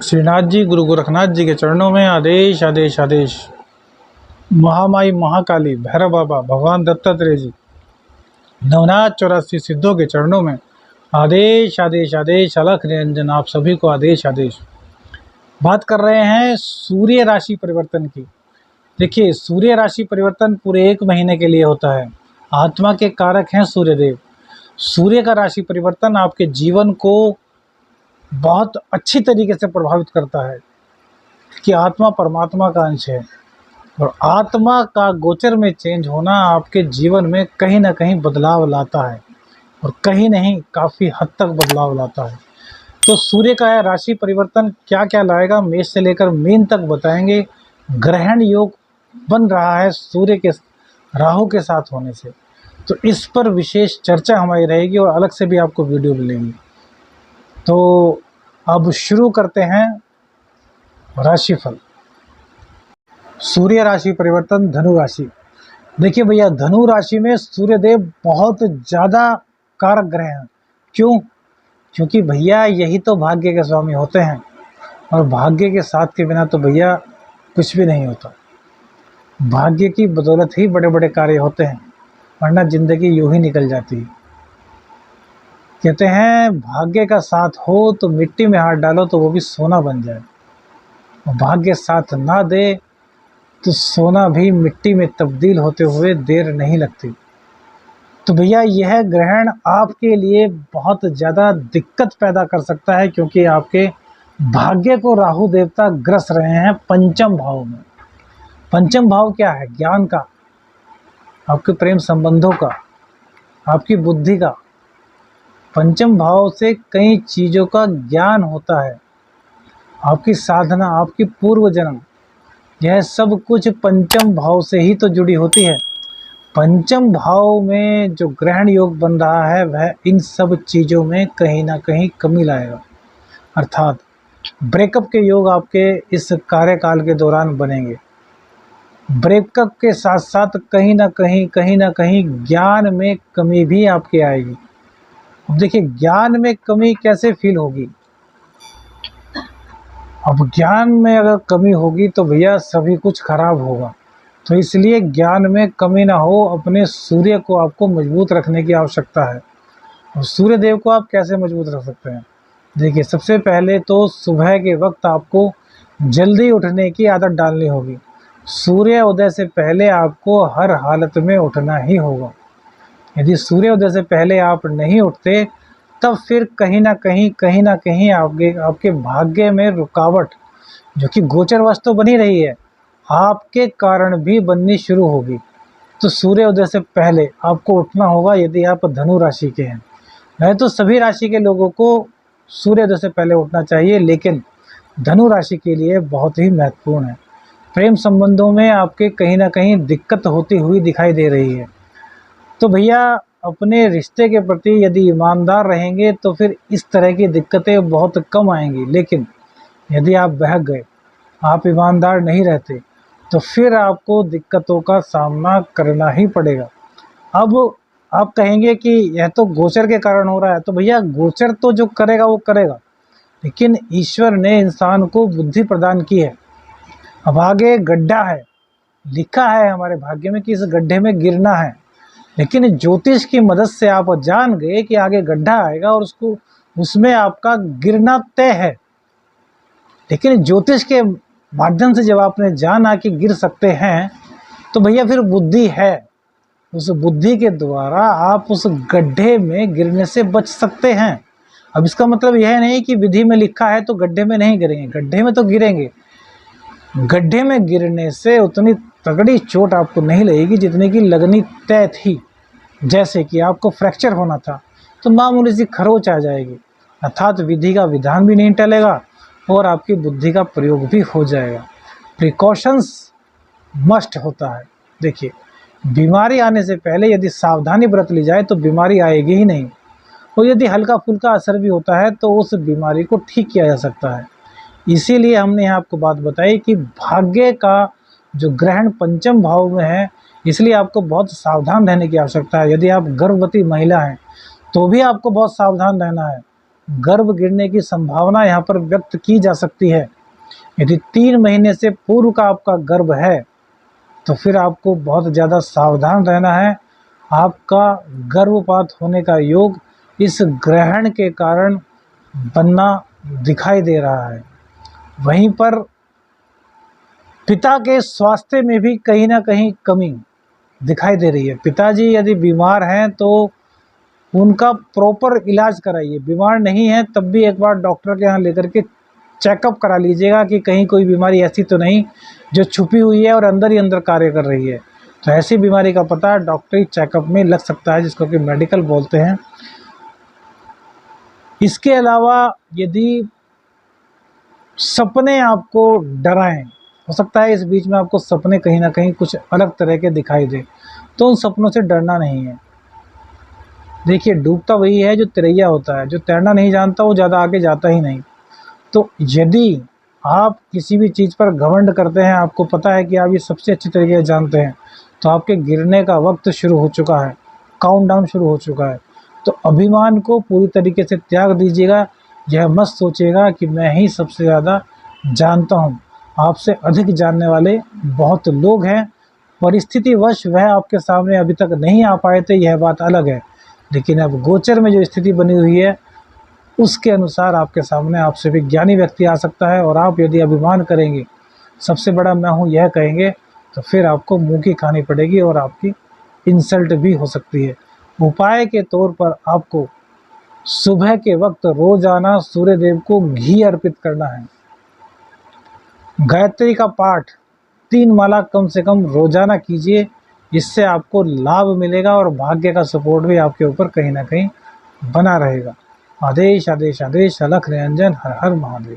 श्रीनाथ जी गुरु गोरखनाथ जी के चरणों में आदेश आदेश आदेश। महामाई महाकाली भैरव बाबा भगवान दत्तात्रेय जी नवनाथ 84 सिद्धों के चरणों में आदेश आदेश आदेश। अलख निरंजन आप सभी को आदेश आदेश। बात कर रहे हैं सूर्य राशि परिवर्तन की। देखिए, सूर्य राशि परिवर्तन पूरे 1 महीने के लिए होता है। आत्मा के कारक हैं सूर्यदेव। सूर्य का राशि परिवर्तन आपके जीवन को बहुत अच्छी तरीके से प्रभावित करता है कि आत्मा परमात्मा का अंश है और आत्मा का गोचर में चेंज होना आपके जीवन में कहीं ना कहीं बदलाव लाता है और कहीं नहीं काफ़ी हद तक बदलाव लाता है। तो सूर्य का यह राशि परिवर्तन क्या क्या लाएगा, मेष से लेकर मीन तक बताएंगे। ग्रहण योग बन रहा है सूर्य के राहु के साथ होने से, तो इस पर विशेष चर्चा हमारी रहेगी और अलग से भी आपको वीडियो मिलेगी। तो अब शुरू करते हैं राशिफल। सूर्य राशि परिवर्तन धनु राशि। देखिए भैया, धनु राशि में सूर्यदेव बहुत ज़्यादा कारक ग्रह हैं। क्यों? क्योंकि भैया यही तो भाग्य के स्वामी होते हैं और भाग्य के साथ के बिना तो भैया कुछ भी नहीं होता। भाग्य की बदौलत ही बड़े बड़े कार्य होते हैं, वरना ज़िंदगी यूं ही निकल जाती है। कहते हैं भाग्य का साथ हो तो मिट्टी में हाथ डालो तो वो भी सोना बन जाए, और भाग्य साथ ना दे तो सोना भी मिट्टी में तब्दील होते हुए देर नहीं लगती। तो भैया यह ग्रहण आपके लिए बहुत ज़्यादा दिक्कत पैदा कर सकता है, क्योंकि आपके भाग्य को राहु देवता ग्रस रहे हैं पंचम भाव में। पंचम भाव क्या है? ज्ञान का, आपके प्रेम संबंधों का, आपकी बुद्धि का। पंचम भाव से कई चीज़ों का ज्ञान होता है, आपकी साधना, आपकी पूर्व जन्म, यह सब कुछ पंचम भाव से ही तो जुड़ी होती है। पंचम भाव में जो ग्रहण योग बन रहा है वह इन सब चीज़ों में कहीं ना कहीं कमी लाएगा, अर्थात ब्रेकअप के योग आपके इस कार्यकाल के दौरान बनेंगे। ब्रेकअप के साथ साथ कहीं ना कहीं ज्ञान में कमी भी आपके आएगी। अब देखिए, ज्ञान में कमी कैसे फील होगी? अब ज्ञान में अगर कमी होगी तो भैया सभी कुछ खराब होगा। तो इसलिए ज्ञान में कमी ना हो, अपने सूर्य को आपको मजबूत रखने की आवश्यकता है। और सूर्य देव को आप कैसे मजबूत रख सकते हैं? देखिए, सबसे पहले तो सुबह के वक्त आपको जल्दी उठने की आदत डालनी होगी। सूर्य उदय से पहले आपको हर हालत में उठना ही होगा। यदि सूर्योदय से पहले आप नहीं उठते तब फिर कहीं ना कहीं आपके भाग्य में रुकावट, जो कि गोचरवश तो बनी रही है, आपके कारण भी बननी शुरू होगी। तो सूर्योदय से पहले आपको उठना होगा यदि आप धनु राशि के हैं। वह तो सभी राशि के लोगों को सूर्योदय से पहले उठना चाहिए, लेकिन धनु राशि के लिए बहुत ही महत्वपूर्ण है। प्रेम संबंधों में आपके कहीं ना कहीं दिक्कत होती हुई दिखाई दे रही है। तो भैया अपने रिश्ते के प्रति यदि ईमानदार रहेंगे तो फिर इस तरह की दिक्कतें बहुत कम आएंगी। लेकिन यदि आप बहक गए, आप ईमानदार नहीं रहते, तो फिर आपको दिक्कतों का सामना करना ही पड़ेगा। अब आप कहेंगे कि यह तो गोचर के कारण हो रहा है। तो भैया गोचर तो जो करेगा वो करेगा, लेकिन ईश्वर ने इंसान को बुद्धि प्रदान की है। अब आगे गड्ढा है, लिखा है हमारे भाग्य में कि इस गड्ढे में गिरना है, लेकिन ज्योतिष की मदद से आप जान गए कि आगे गड्ढा आएगा और उसमें आपका गिरना तय है। लेकिन ज्योतिष के माध्यम से जब आपने जाना कि गिर सकते हैं, तो भैया फिर बुद्धि है, उस बुद्धि के द्वारा आप उस गड्ढे में गिरने से बच सकते हैं। अब इसका मतलब यह नहीं कि विधि में लिखा है तो गड्ढे में नहीं गिरेंगे, गड्ढे में तो गिरेंगे। गड्ढे में गिरने से उतनी तगड़ी चोट आपको नहीं लगेगी जितनी की लगनी तय थी। जैसे कि आपको फ्रैक्चर होना था तो मामूली सी खरोच आ जाएगी, अर्थात विधि का विधान भी नहीं टलेगा और आपकी बुद्धि का प्रयोग भी हो जाएगा। प्रिकॉशंस मस्ट होता है। देखिए, बीमारी आने से पहले यदि सावधानी बरत ली जाए तो बीमारी आएगी ही नहीं, और यदि हल्का फुल्का असर भी होता है तो उस बीमारी को ठीक किया जा सकता है। इसीलिए हमने यहाँ आपको बात बताई कि भाग्य का जो ग्रहण पंचम भाव में है, इसलिए आपको बहुत सावधान रहने की आवश्यकता है। यदि आप गर्भवती महिला हैं तो भी आपको बहुत सावधान रहना है। गर्भ गिरने की संभावना यहाँ पर व्यक्त की जा सकती है। यदि 3 महीने से पूर्व का आपका गर्भ है तो फिर आपको बहुत ज़्यादा सावधान रहना है। आपका गर्भपात होने का योग इस ग्रहण के कारण बनना दिखाई दे रहा है। वहीं पर पिता के स्वास्थ्य में भी कहीं ना कहीं कमी दिखाई दे रही है। पिताजी यदि बीमार हैं तो उनका प्रॉपर इलाज कराइए। बीमार नहीं है तब भी एक बार डॉक्टर के यहाँ लेकर के चेकअप करा लीजिएगा कि कहीं कोई बीमारी ऐसी तो नहीं जो छुपी हुई है और अंदर ही अंदर कार्य कर रही है। तो ऐसी बीमारी का पता डॉक्टरी चेकअप में लग सकता है, जिसको कि मेडिकल बोलते हैं। इसके अलावा यदि सपने आपको डराएं, हो सकता है इस बीच में आपको सपने कहीं ना कहीं कुछ अलग तरह के दिखाई दे, तो उन सपनों से डरना नहीं है। देखिए, डूबता वही है जो तिरैया होता है, जो तैरना नहीं जानता वो ज़्यादा आगे जाता ही नहीं। तो यदि आप किसी भी चीज़ पर घमंड करते हैं, आपको पता है कि आप ये सबसे अच्छी तरीके से जानते हैं, तो आपके गिरने का वक्त शुरू हो चुका है, काउंटडाउन शुरू हो चुका है। तो अभिमान को पूरी तरीके से त्याग दीजिएगा। यह मत सोचिएगा कि मैं ही सबसे ज़्यादा जानता हूँ। आपसे अधिक जानने वाले बहुत लोग हैं। परिस्थितिवश वह आपके सामने अभी तक नहीं आ पाए थे, यह बात अलग है। लेकिन अब गोचर में जो स्थिति बनी हुई है उसके अनुसार आपके सामने आपसे भी ज्ञानी व्यक्ति आ सकता है। और आप यदि अभिमान करेंगे, सबसे बड़ा मैं हूँ यह कहेंगे, तो फिर आपको मुँह की खानी पड़ेगी और आपकी इंसल्ट भी हो सकती है। उपाय के तौर पर आपको सुबह के वक्त रोजाना सूर्य देव को घी अर्पित करना है। गायत्री का पाठ 3 माला कम से कम रोजाना कीजिए। इससे आपको लाभ मिलेगा और भाग्य का सपोर्ट भी आपके ऊपर कहीं ना कहीं बना रहेगा। आदेश आदेश आदेश, अलख निरंजन, हर हर महादेव।